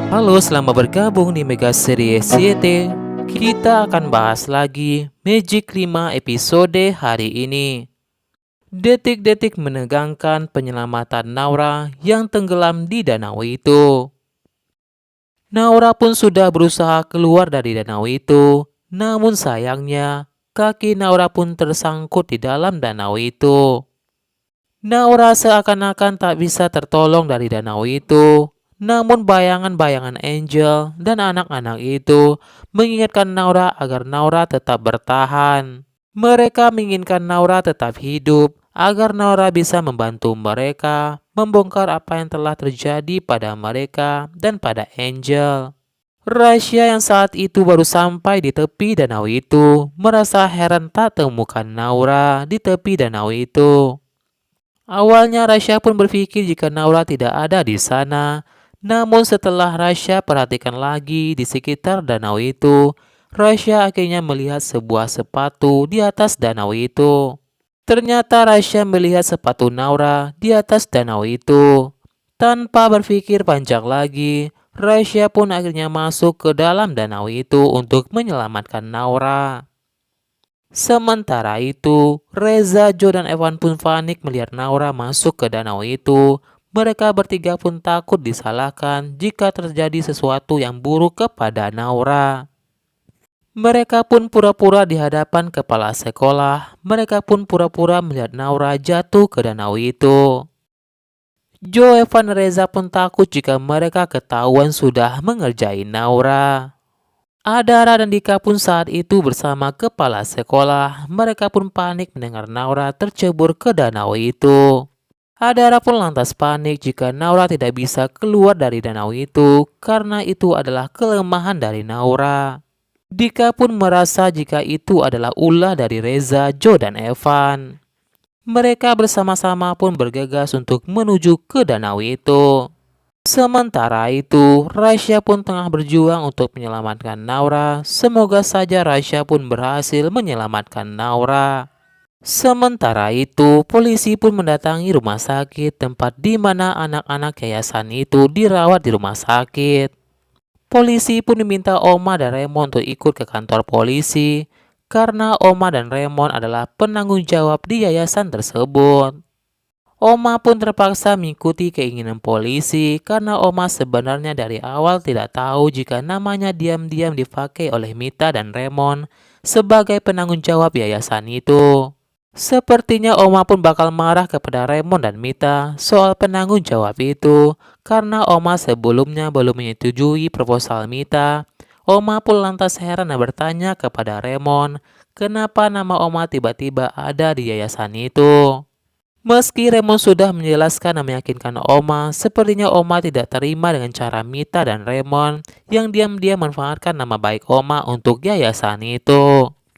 Halo, selamat bergabung di Mega Series YT. Kita akan bahas lagi Magic 5 episode hari ini. Detik-detik menegangkan penyelamatan Naura yang tenggelam di danau itu. Naura pun sudah berusaha keluar dari danau itu, namun sayangnya kaki Naura pun tersangkut di dalam danau itu. Naura seakan-akan tak bisa tertolong dari danau itu. Namun bayangan-bayangan Angel dan anak-anak itu mengingatkan Naura agar Naura tetap bertahan. Mereka menginginkan Naura tetap hidup agar Naura bisa membantu mereka membongkar apa yang telah terjadi pada mereka dan pada Angel. Rasya yang saat itu baru sampai di tepi danau itu merasa heran tak temukan Naura di tepi danau itu. Awalnya Rasya pun berpikir jika Naura tidak ada di sana. Namun setelah Rasya perhatikan lagi di sekitar danau itu, Rasya akhirnya melihat sebuah sepatu di atas danau itu. Ternyata Rasya melihat sepatu Naura di atas danau itu. Tanpa berpikir panjang lagi, Rasya pun akhirnya masuk ke dalam danau itu untuk menyelamatkan Naura. Sementara itu, Reza, Joe, dan Evan pun panik melihat Naura masuk ke danau itu. Mereka bertiga pun takut disalahkan jika terjadi sesuatu yang buruk kepada Naura. Mereka pun pura-pura di hadapan kepala sekolah. Mereka pun pura-pura melihat Naura jatuh ke danau itu. Joe, Evan, dan Reza pun takut jika mereka ketahuan sudah mengerjai Naura. Adara dan Dika pun saat itu bersama kepala sekolah. Mereka pun panik mendengar Naura tercebur ke danau itu. Adara pun lantas panik jika Naura tidak bisa keluar dari danau itu karena itu adalah kelemahan dari Naura. Dika pun merasa jika itu adalah ulah dari Reza, Joe, dan Evan. Mereka bersama-sama pun bergegas untuk menuju ke danau itu. Sementara itu, Rasya pun tengah berjuang untuk menyelamatkan Naura. Semoga saja Rasya pun berhasil menyelamatkan Naura. Sementara itu, polisi pun mendatangi rumah sakit tempat di mana anak-anak yayasan itu dirawat di rumah sakit. Polisi pun diminta Oma dan Raymond untuk ikut ke kantor polisi karena Oma dan Raymond adalah penanggung jawab di yayasan tersebut. Oma pun terpaksa mengikuti keinginan polisi karena Oma sebenarnya dari awal tidak tahu jika namanya diam-diam dipakai oleh Mita dan Raymond sebagai penanggung jawab yayasan itu. Sepertinya Oma pun bakal marah kepada Raymond dan Mita soal penanggung jawab itu karena Oma sebelumnya belum menyetujui proposal Mita. Oma pun lantas heran dan bertanya kepada Raymond kenapa nama Oma tiba-tiba ada di yayasan itu. Meski Raymond sudah menjelaskan dan meyakinkan Oma, sepertinya Oma tidak terima dengan cara Mita dan Raymond yang diam-diam memanfaatkan nama baik Oma untuk yayasan itu.